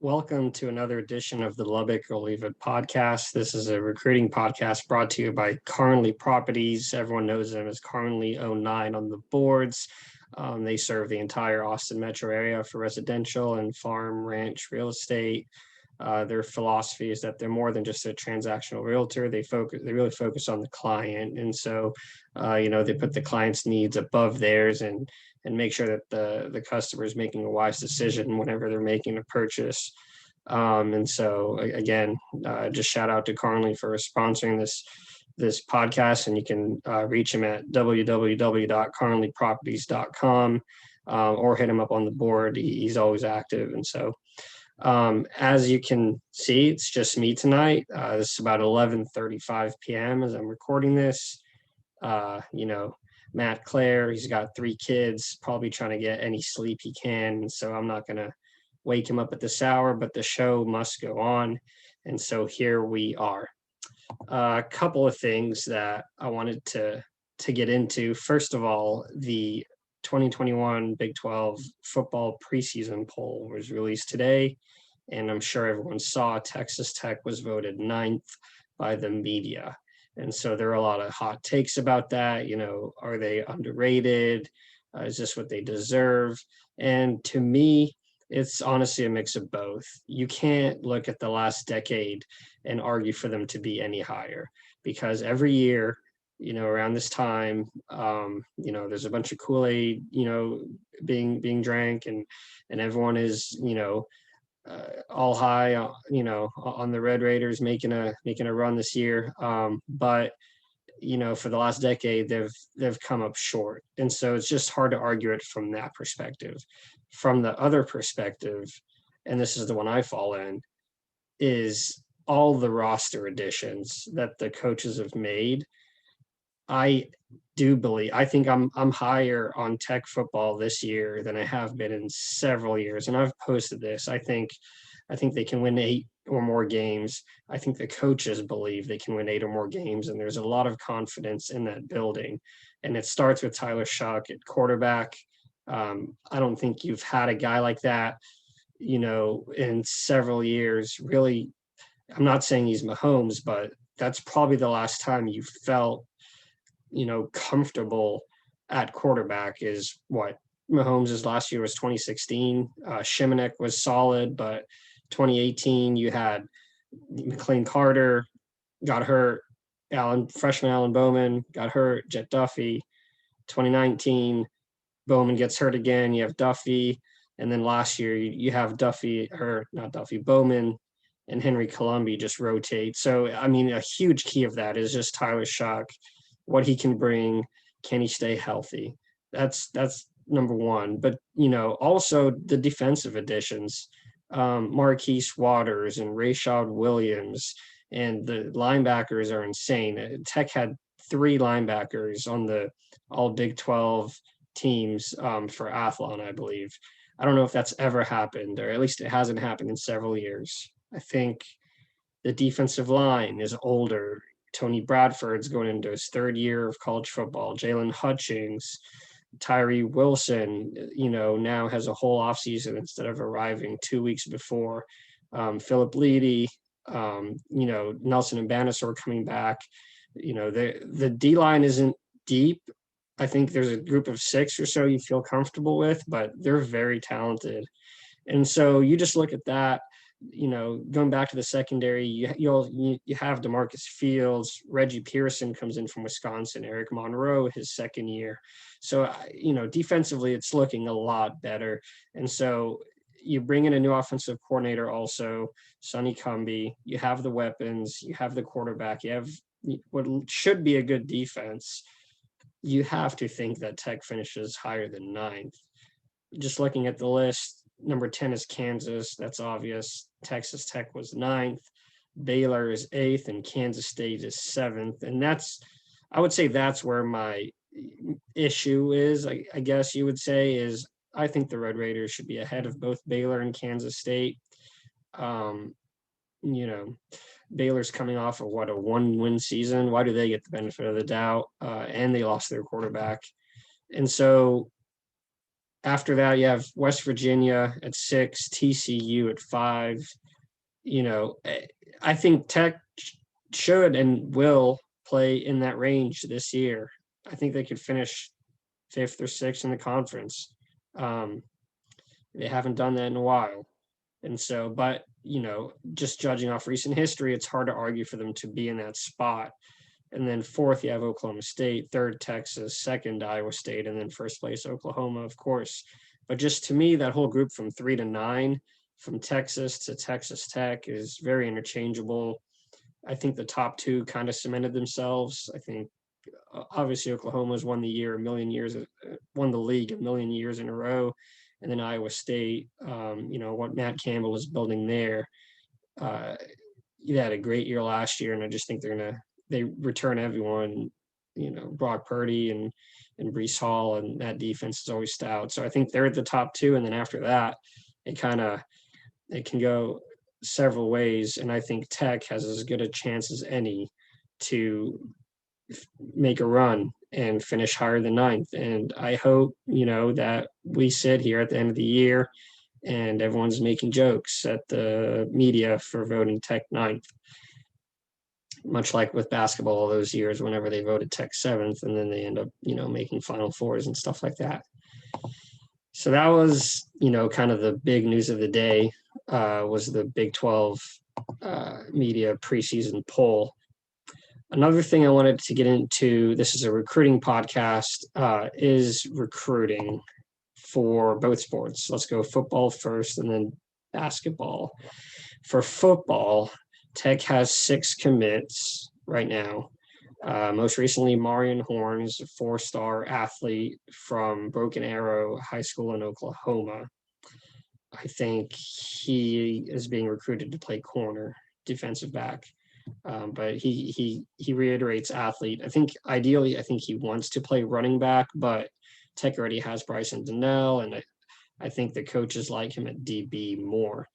Welcome to another edition of the Lubbock or Leave It podcast. This is a recruiting podcast brought to you by Carnley Properties. Everyone knows them as Carnley09 on the boards. They serve the entire Austin metro area for residential and farm, ranch, real estate. Their philosophy is that they're more than just a transactional realtor. They really focus on the client, and so they put the client's needs above theirs and make sure that the customer is making a wise decision whenever they're making a purchase. And so again, just shout out to Carnley for sponsoring this podcast, and you can reach him at www.carnleyproperties.com or hit him up on the board. He's always active. And so as you can see, it's just me tonight. This is about 11:35 p.m. as I'm recording this. Matt Clare, he's got 3 kids, probably trying to get any sleep he can. So I'm not going to wake him up at this hour, but the show must go on. And so here we are. A couple of things that I wanted to get into. First of all, the 2021 Big 12 football preseason poll was released today, and I'm sure everyone saw Texas Tech was voted 9th by the media. And so there are a lot of hot takes about that. Are they underrated? Is this what they deserve? And to me, it's honestly a mix of both. You can't look at the last decade and argue for them to be any higher, because every year, around this time, there's a bunch of Kool-Aid, being drank, and everyone is, all high, on the Red Raiders making a run this year. But for the last decade, they've come up short, and so it's just hard to argue it from that perspective. From the other perspective, and this is the one I fall in, is all the roster additions that the coaches have made. I think I'm higher on Tech football this year than I have been in several years. And I've posted this. I think they can win 8 or more games. I think the coaches believe they can win 8 or more games. And there's a lot of confidence in that building. And it starts with Tyler Shuck at quarterback. I don't think you've had a guy like that, in several years. Really, I'm not saying he's Mahomes, but that's probably the last time you felt comfortable at quarterback. Is what Mahomes' last year was 2016. Shimanek was solid, but 2018 you had McLean Carter got hurt, freshman Alan Bowman got hurt, Jet Duffy. 2019 Bowman gets hurt again, you have Duffy, and then last year you have Bowman and Henry Colombi just rotate. So a huge key of that is just Tyler Shuck, what he can bring. Can he stay healthy? That's number one. But also the defensive additions, Marquise Waters and Rashad Williams, and the linebackers are insane. Tech had 3 linebackers on the all Big 12 teams for Athlon, I believe. I don't know if that's ever happened, or at least it hasn't happened in several years. I think the defensive line is older. Tony Bradford's going into his 3rd year of college football. Jalen Hutchings, Tyree Wilson, now has a whole offseason instead of arriving 2 weeks before. Philip Leedy, Nelson and Bannister coming back. The D-line isn't deep. I think there's a group of 6 or so you feel comfortable with, but they're very talented. And so you just look at that. Going back to the secondary, you have DeMarcus Fields, Reggie Pearson comes in from Wisconsin, Eric Monroe, his 2nd year. So, defensively, it's looking a lot better. And so you bring in a new offensive coordinator also, Sonny Cumbie. You have the weapons, you have the quarterback, you have what should be a good defense. You have to think that Tech finishes higher than 9th. Just looking at the list, number 10 is Kansas. That's obvious. Texas Tech was 9th. Baylor is 8th, and Kansas State is 7th. And I would say that's where my issue is, I guess you would say, is I think the Red Raiders should be ahead of both Baylor and Kansas State. Baylor's coming off of a 1-win season. Why do they get the benefit of the doubt? And they lost their quarterback. And so After that, you have West Virginia at 6, TCU at 5. I think Tech should and will play in that range this year. I think they could finish 5th or 6th in the conference. Um, they haven't done that in a while. And so, but, just judging off recent history, it's hard to argue for them to be in that spot. And then 4th, you have Oklahoma State, 3rd, Texas, 2nd, Iowa State, and then 1st place, Oklahoma, of course. But just to me, that whole group from 3 to 9, from Texas to Texas Tech, is very interchangeable. I think the top 2 kind of cemented themselves. I think obviously Oklahoma's won the year a million years, won the league a million years in a row. And then Iowa State, what Matt Campbell is building there. He had a great year last year, and I just think they return everyone, Brock Purdy and Brees Hall, and that defense is always stout. So I think they're at the top 2, and then after that, it can go several ways, and I think Tech has as good a chance as any to make a run and finish higher than 9th. And I hope, that we sit here at the end of the year and everyone's making jokes at the media for voting Tech 9th. Much like with basketball all those years, whenever they voted Tech 7th, and then they end up, making Final Fours and stuff like that. So that was, kind of the big news of the day, was the Big 12 media preseason poll. Another thing I wanted to get into, this is a recruiting podcast, is recruiting for both sports. Let's go football first and then basketball. For football, Tech has 6 commits right now. Most recently, Marion Horns, a 4-star athlete from Broken Arrow High School in Oklahoma. I think he is being recruited to play corner, defensive back. But he reiterates athlete. I think ideally, he wants to play running back, but Tech already has Bryson Donnell, and I think the coaches like him at DB more.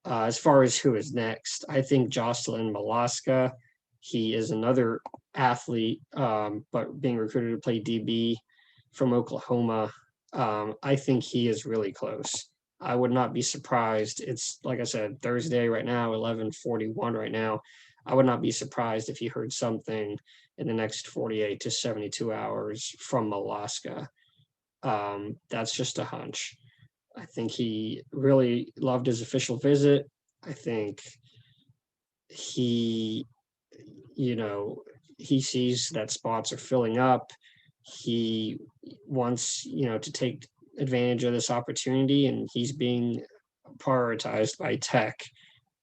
As far as who is next, I think Jocelyn Malaska. He is another athlete, but being recruited to play DB from Oklahoma. I think he is really close. I would not be surprised. It's, like I said, Thursday right now, 11:41 right now. I would not be surprised if you heard something in the next 48 to 72 hours from Malaska. That's just a hunch. I think he really loved his official visit. I think he sees that spots are filling up. He wants, to take advantage of this opportunity, and he's being prioritized by Tech.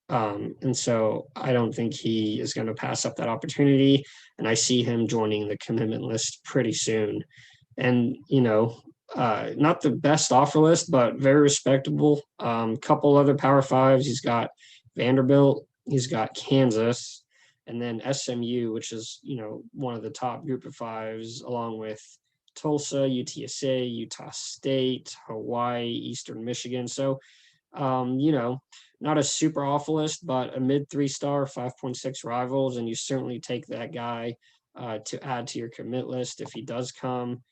And so I don't think he is going to pass up that opportunity. And I see him joining the commitment list pretty soon. And, not the best offer list, but very respectable. Couple other Power Fives. He's got Vanderbilt, he's got Kansas, and then SMU, which is, one of the top group of 5s, along with Tulsa, UTSA, Utah State, Hawaii, Eastern Michigan. So, not a super awful list, but a mid 3-star, 5.6 rivals, and you certainly take that guy to add to your commit list if he does come.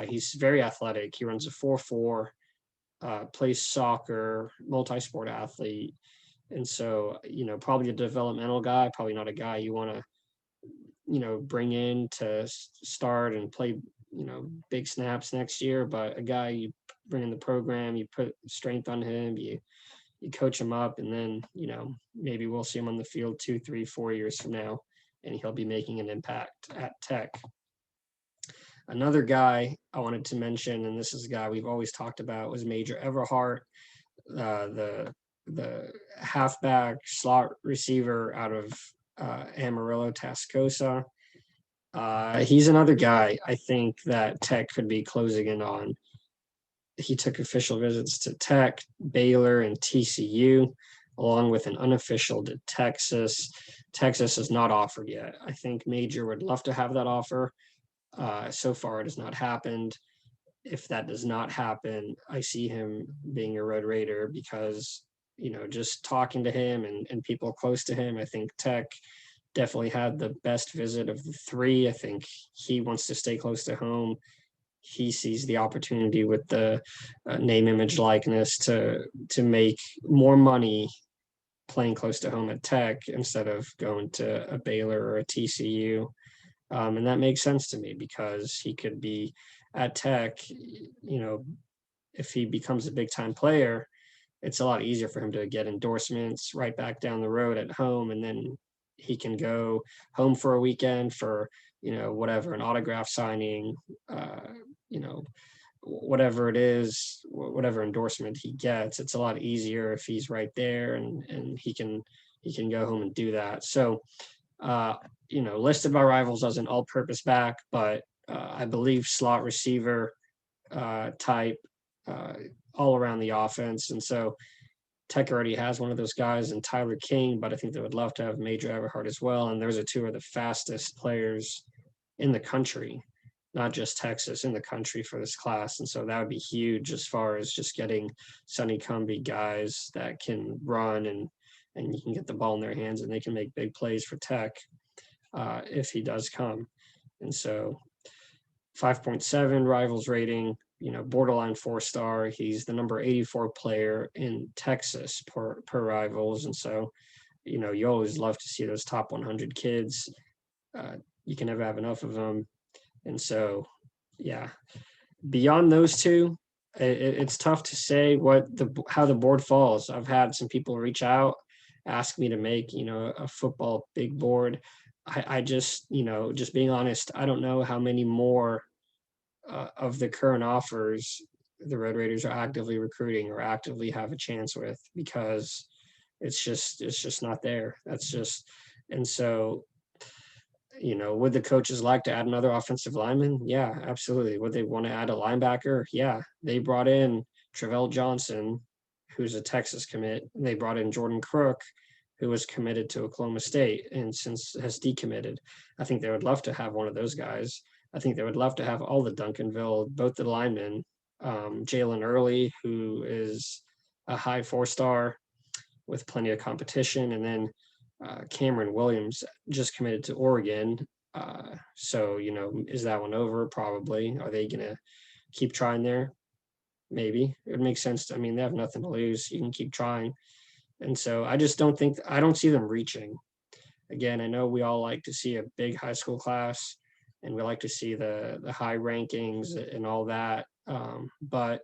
He's very athletic. He runs a 4.4, plays soccer, multi-sport athlete. And so, probably a developmental guy, probably not a guy you want to, bring in to start and play, big snaps next year, but a guy you bring in the program, you put strength on him, you coach him up, and then, maybe we'll see him on the field 2, 3, 4 years from now, and he'll be making an impact at Tech. Another guy I wanted to mention, and this is a guy we've always talked about, was Major Everhart, the halfback slot receiver out of Amarillo, Tascosa. He's another guy I think that Tech could be closing in on. He took official visits to Tech, Baylor, and TCU, along with an unofficial to Texas. Texas has not offered yet. I think Major would love to have that offer. So far, it has not happened. If that does not happen, I see him being a Red Raider because, just talking to him and people close to him, I think Tech definitely had the best visit of the 3. I think he wants to stay close to home. he sees the opportunity with the name, image, likeness to make more money playing close to home at Tech instead of going to a Baylor or a TCU. And that makes sense to me because he could be at Tech, if he becomes a big time player, it's a lot easier for him to get endorsements right back down the road at home. And then he can go home for a weekend for, whatever, an autograph signing, you know, whatever it is, whatever endorsement he gets. It's a lot easier if he's right there and he can go home and do that. So, listed by Rivals as an all-purpose back, but I believe slot receiver type all around the offense. And so Tech already has one of those guys in Tyler King, but I think they would love to have Major Everhart as well. And those are two of the fastest players in the country, not just Texas, in the country for this class. And so that would be huge as far as just getting Sonny Cumbie guys that can run and you can get the ball in their hands and they can make big plays for Tech if he does come. And so 5.7 Rivals rating, borderline 4-star. He's the number 84 player in Texas per Rivals. And so, you always love to see those top 100 kids. You can never have enough of them. And so, yeah, beyond those two, it's tough to say how the board falls. I've had some people reach out, ask me to make, a football big board. I just, just being honest, I don't know how many more of the current offers the Red Raiders are actively recruiting or actively have a chance with, because it's just not there. That's just, and so, would the coaches like to add another offensive lineman? Yeah, absolutely. Would they want to add a linebacker? Yeah, they brought in Travell Johnson, who's a Texas commit. They brought in Jordan Crook, who was committed to Oklahoma State and since has decommitted. I think they would love to have one of those guys. I think they would love to have all the Duncanville, both the linemen, Jalen Early, who is a high 4-star with plenty of competition, and then Cameron Williams just committed to Oregon. So, is that one over? Probably. Are they going to keep trying there? Maybe. It would make sense. They have nothing to lose. You can keep trying. And so I just I don't see them reaching. Again, I know we all like to see a big high school class and we like to see the high rankings and all that. But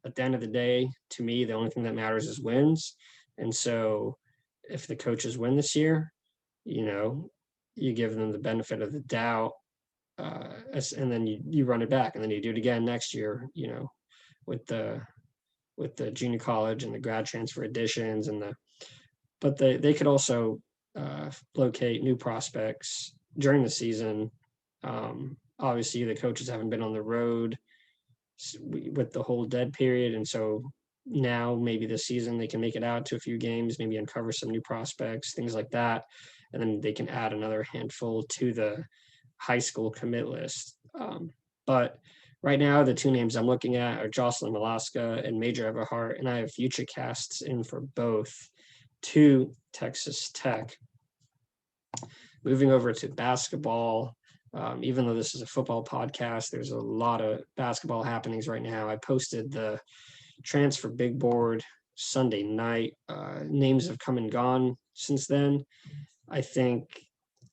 at the end of the day, to me, the only thing that matters is wins. And so if the coaches win this year, you give them the benefit of the doubt, and then you run it back, and then you do it again next year, with the junior college and the grad transfer additions but they could also locate new prospects during the season. Obviously, the coaches haven't been on the road with the whole dead period, and so now maybe this season they can make it out to a few games, maybe uncover some new prospects, things like that, and then they can add another handful to the high school commit list. But right now, the two names I'm looking at are Jocelyn Alaska and Major Everhart, and I have future casts in for both to Texas Tech. Moving over to basketball, even though this is a football podcast, there's a lot of basketball happenings right now. I posted the transfer big board Sunday night. Names have come and gone since then. I think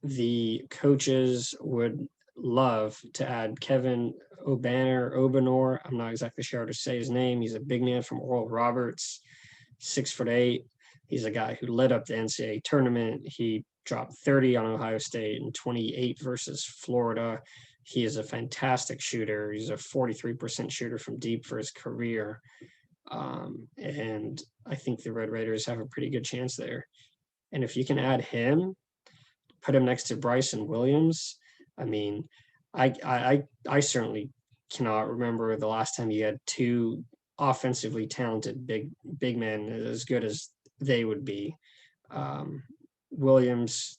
the coaches would love to add Kevin Obanor. I'm not exactly sure how to say his name. He's a big man from Oral Roberts, 6'8". He's a guy who led up the NCAA tournament. He dropped 30 on Ohio State and 28 versus Florida. He is a fantastic shooter. He's a 43% shooter from deep for his career. And I think the Red Raiders have a pretty good chance there. And if you can add him, put him next to Bryson Williams, I certainly cannot remember the last time you had two offensively talented big men as good as they would be. Williams,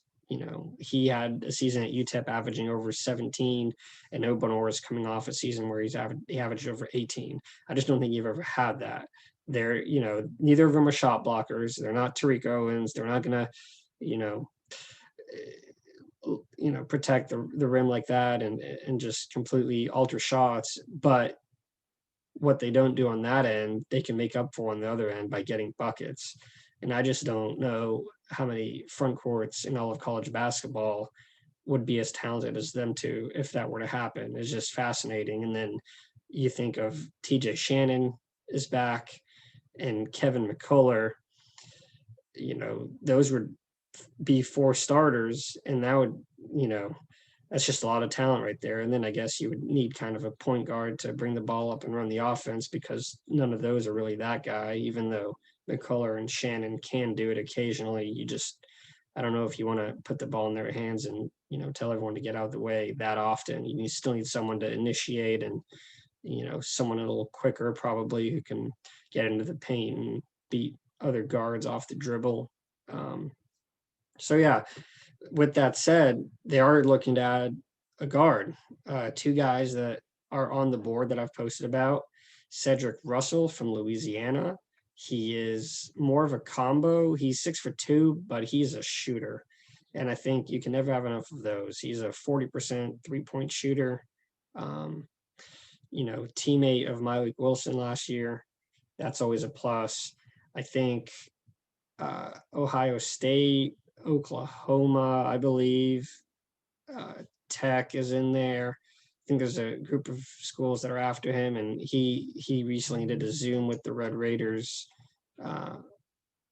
he had a season at UTEP averaging over 17, and Obanor is coming off a season where he averaged over 18. I just don't think you've ever had that. They're, neither of them are shot blockers. They're not Tariq Owens. They're not going to, protect the rim like that and just completely alter shots. But what they don't do on that end, they can make up for on the other end by getting buckets. And I just don't know how many front courts in all of college basketball would be as talented as them two if that were to happen. It's just fascinating. And then you think of TJ Shannon is back and Kevin McCullough, those would be 4 starters, and that would, that's just a lot of talent right there. And then I guess you would need kind of a point guard to bring the ball up and run the offense, because none of those are really that guy, even though McCullough and Shannon can do it occasionally. I don't know if you want to put the ball in their hands and, tell everyone to get out of the way that often. You still need someone to initiate and, someone a little quicker probably who can get into the paint and beat other guards off the dribble. So yeah, with that said, they are looking to add a guard. 2 guys that are on the board that I've posted about: Cedric Russell from Louisiana. He is more of a combo. He's 6'2", but he's a shooter. And I think you can never have enough of those. He's a 40% 3-point shooter. Teammate of Malik Wilson last year. That's always a plus. I think Ohio State, Oklahoma, I believe, Tech is in there. I think there's a group of schools that are after him, and he recently did a Zoom with the Red Raiders a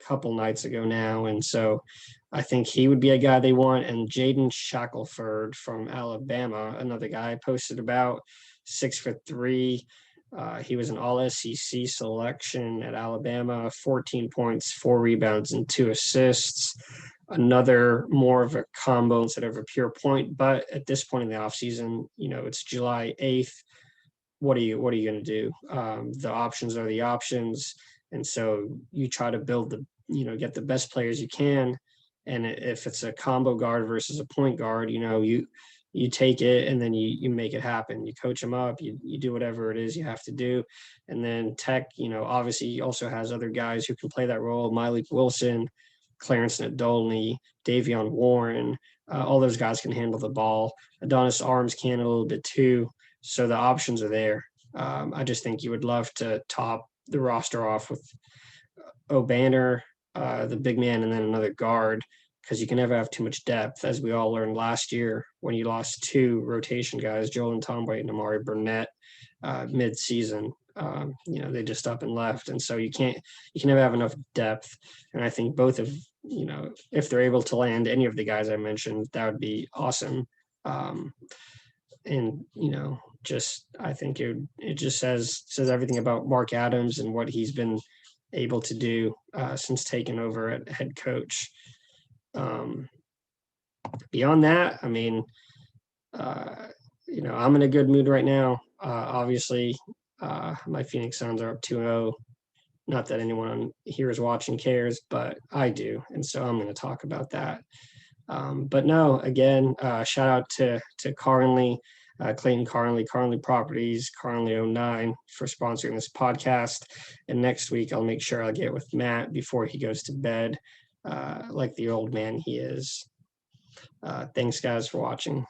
couple nights ago now, and so I think he would be a guy they want. And Jaden Shackelford from Alabama, another guy I posted about, 6'3". He was an all-SEC selection at Alabama, 14 points, 4 rebounds, and 2 assists. Another more of a combo instead of a pure point. But at this point in the offseason, it's July 8th. What are you going to do? The options are the options. And so you try to build get the best players you can. And if it's a combo guard versus a point guard, you take it and then you make it happen. You coach them up, you do whatever it is you have to do. And then Tech, obviously also has other guys who can play that role: Malik Wilson, Clarence Nadolny, Davion Warren. All those guys can handle the ball. Adonis Arms can a little bit too. So the options are there. I just think you would love to top the roster off with O'Banner, the big man, and then another guard, because you can never have too much depth, as we all learned last year when you lost 2 rotation guys, Joel Tomboy and Amari Burnett, mid-season. They just up and left, and so you can never have enough depth. And I think both of, if they're able to land any of the guys I mentioned, that would be awesome. And I think it just says everything about Mark Adams and what he's been able to do since taking over at head coach. Beyond that, I mean, I'm in a good mood right now. Obviously, my Phoenix Suns are up 2-0. Not that anyone here is watching cares, but I do, and so I'm going to talk about that. But no, again, shout out to Carnley, Clayton Carnley Properties, Carnley09 for sponsoring this podcast. And next week, I'll make sure I'll get with Matt before he goes to bed, like the old man he is. Thanks, guys, for watching.